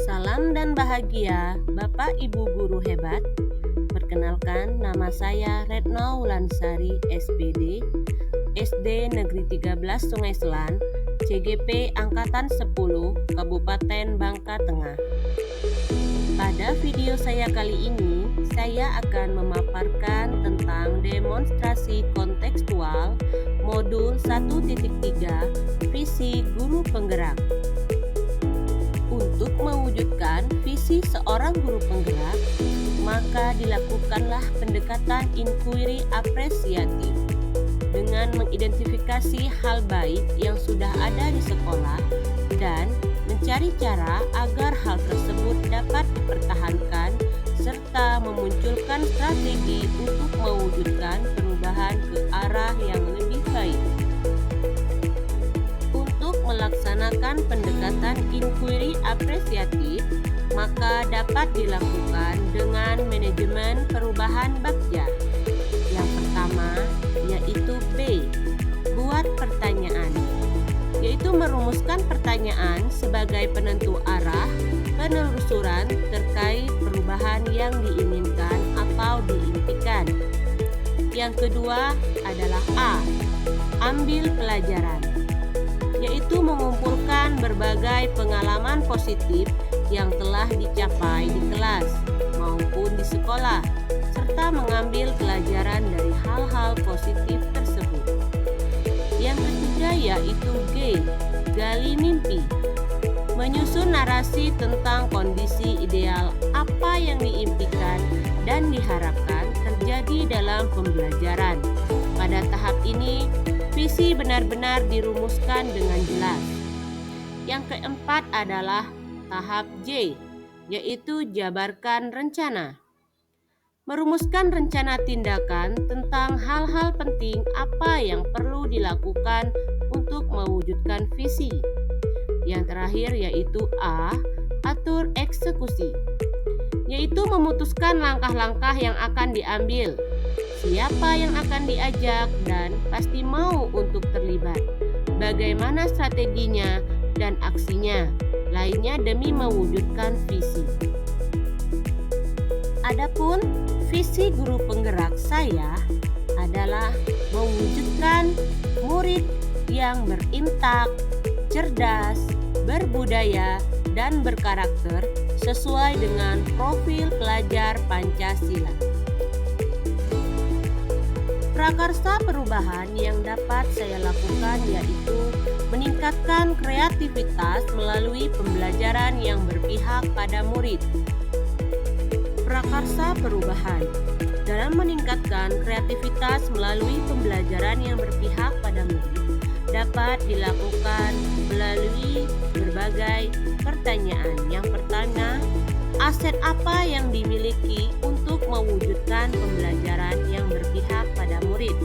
Salam dan bahagia, Bapak Ibu Guru hebat. Perkenalkan, nama saya Retno Wulansari, SPD, SD Negeri 13 Sungai Selan, CGP Angkatan 10, Kabupaten Bangka Tengah. Pada video saya kali ini, saya akan memaparkan tentang demonstrasi kontekstual modul 1.3 visi guru penggerak. Untuk mewujudkan visi seorang guru penggerak, maka dilakukanlah pendekatan inquiry apresiatif dengan mengidentifikasi hal baik yang sudah ada di sekolah dan mencari cara agar hal tersebut dapat dipertahankan serta memunculkan strategi untuk mewujudkan perubahan ke arah yang lebih baik. Untuk melaksanakan pendekatan inquiry apresiatif, maka dapat dilakukan dengan manajemen perubahan bagja. Yang pertama yaitu B, buat pertanyaan, yaitu merumuskan pertanyaan sebagai penentu arah penelusuran terkait perubahan yang diinginkan atau diimpikan. Yang kedua adalah A, ambil pelajaran, yaitu mengumpulkan berbagai pengalaman positif yang telah dicapai di kelas maupun di sekolah, serta mengambil pelajaran dari hal-hal positif tersebut. Yang ketiga yaitu G, gali mimpi, menyusun narasi tentang kondisi ideal apa yang diimpikan dan diharapkan terjadi dalam pembelajaran. Pada tahap ini, visi benar-benar dirumuskan dengan jelas. Yang keempat adalah tahap J, yaitu jabarkan rencana. Merumuskan rencana tindakan tentang hal-hal penting apa yang perlu dilakukan untuk mewujudkan visi. Yang terakhir yaitu A, atur eksekusi, yaitu memutuskan langkah-langkah yang akan diambil, siapa yang akan diajak dan pasti mau untuk terlibat, bagaimana strateginya dan aksinya lainnya demi mewujudkan visi. Adapun visi guru penggerak saya adalah mewujudkan murid yang berintak, cerdas, berbudaya, dan berkarakter sesuai dengan profil pelajar Pancasila. Prakarsa perubahan yang dapat saya lakukan yaitu meningkatkan kreativitas melalui pembelajaran yang berpihak pada murid. Prakarsa perubahan dalam meningkatkan kreativitas melalui pembelajaran yang berpihak pada murid dapat dilakukan melalui berbagai pertanyaan. Yang pertama, aset apa yang dimiliki untuk mewujudkan pembelajaran yang berpihak pada murid?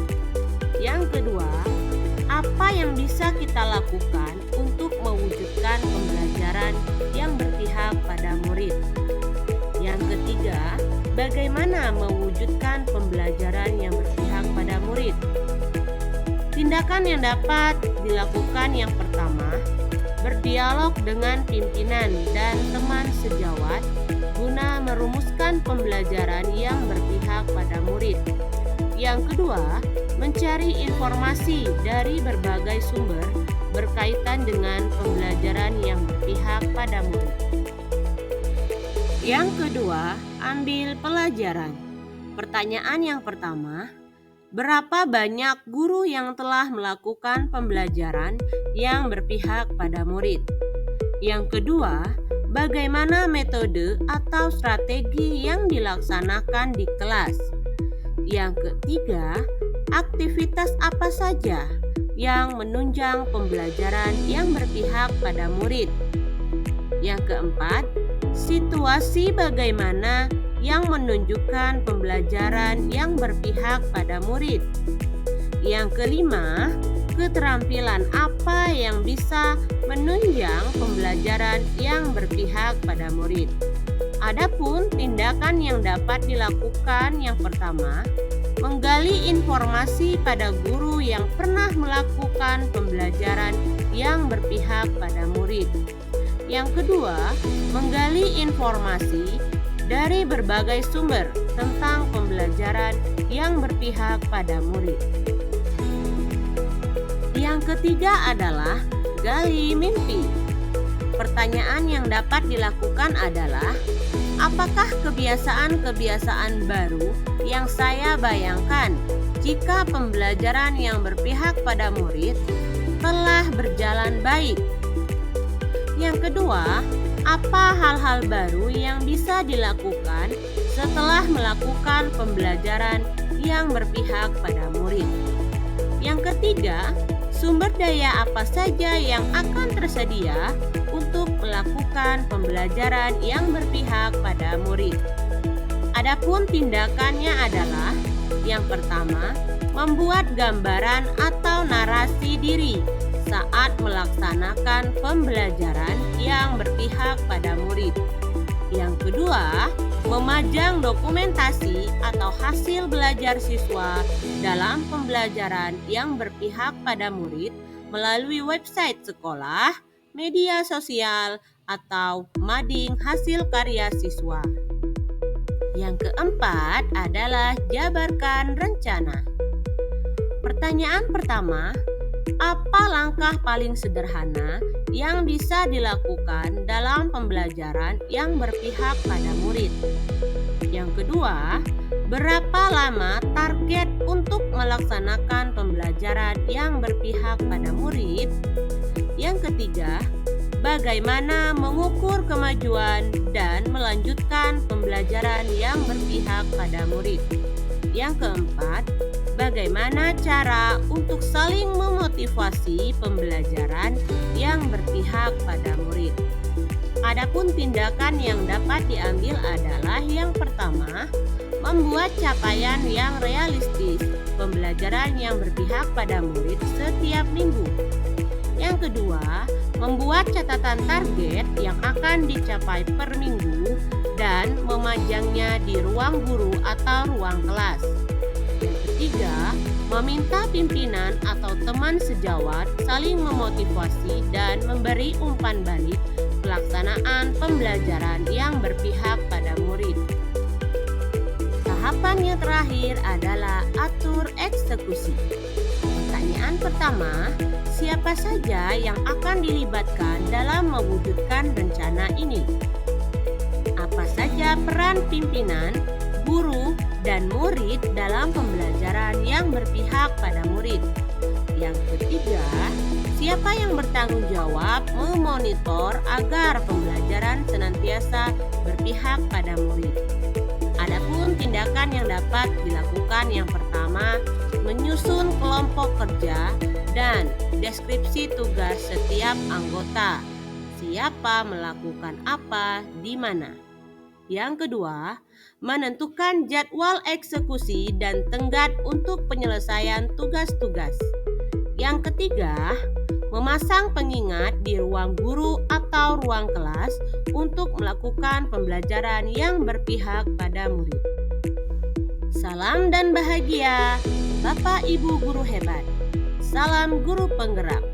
Yang kedua, apa yang bisa kita lakukan untuk mewujudkan pembelajaran yang berpihak pada murid? Yang ketiga, bagaimana mewujudkan pembelajaran yang berpihak pada murid? Tindakan yang dapat dilakukan yang pertama, berdialog dengan pimpinan dan teman sejawat guna merumuskan pembelajaran yang berpihak pada murid. Yang kedua, mencari informasi dari berbagai sumber berkaitan dengan pembelajaran yang berpihak pada murid. Yang kedua, ambil pelajaran. Pertanyaan yang pertama, berapa banyak guru yang telah melakukan pembelajaran yang berpihak pada murid? Yang kedua, bagaimana metode atau strategi yang dilaksanakan di kelas? Yang ketiga, aktivitas apa saja yang menunjang pembelajaran yang berpihak pada murid? Yang keempat, situasi bagaimana yang menunjukkan pembelajaran yang berpihak pada murid. Yang kelima, keterampilan apa yang bisa menunjang pembelajaran yang berpihak pada murid. Adapun tindakan yang dapat dilakukan yang pertama, menggali informasi pada guru yang pernah melakukan pembelajaran yang berpihak pada murid. Yang kedua, menggali informasi dari berbagai sumber tentang pembelajaran yang berpihak pada murid. Yang ketiga adalah gali mimpi. Pertanyaan yang dapat dilakukan adalah, apakah kebiasaan-kebiasaan baru yang saya bayangkan jika pembelajaran yang berpihak pada murid telah berjalan baik? Yang kedua, apa hal-hal baru yang bisa dilakukan setelah melakukan pembelajaran yang berpihak pada murid? Yang ketiga, sumber daya apa saja yang akan tersedia untuk melakukan pembelajaran yang berpihak pada murid? Adapun tindakannya adalah, yang pertama, membuat gambaran atau narasi diri saat melaksanakan pembelajaran yang berpihak pada murid. Yang kedua, memajang dokumentasi atau hasil belajar siswa dalam pembelajaran yang berpihak pada murid melalui website sekolah, media sosial, atau mading hasil karya siswa. Yang keempat adalah jabarkan rencana. Pertanyaan pertama, apa langkah paling sederhana yang bisa dilakukan dalam pembelajaran yang berpihak pada murid? Yang kedua, berapa lama target untuk melaksanakan pembelajaran yang berpihak pada murid? Yang ketiga, bagaimana mengukur kemajuan dan melanjutkan pembelajaran yang berpihak pada murid? Yang keempat, bagaimana cara untuk saling memotivasi pembelajaran yang berpihak pada murid? Adapun tindakan yang dapat diambil adalah, yang pertama, membuat capaian yang realistis pembelajaran yang berpihak pada murid setiap minggu. Yang kedua, membuat catatan target yang akan dicapai per minggu dan memajangnya di ruang guru atau ruang kelas. Yang ketiga, meminta pimpinan atau teman sejawat saling memotivasi dan memberi umpan balik pelaksanaan pembelajaran yang berpihak pada murid. Tahapan yang terakhir adalah atur eksekusi. Pertanyaan pertama, siapa saja yang akan dilibatkan dalam mewujudkan rencana ini? Apa saja peran pimpinan, guru, dan murid dalam pembelajaran yang berpihak pada murid? Yang ketiga, siapa yang bertanggung jawab memonitor agar pembelajaran senantiasa berpihak pada murid? Adapun tindakan yang dapat dilakukan, yang pertama, menyusun kelompok kerja dan deskripsi tugas setiap anggota. Siapa melakukan apa di mana? Yang kedua, menentukan jadwal eksekusi dan tenggat untuk penyelesaian tugas-tugas. Yang ketiga, memasang pengingat di ruang guru atau ruang kelas untuk melakukan pembelajaran yang berpihak pada murid. Salam dan bahagia, Bapak Ibu guru hebat. Salam guru penggerak.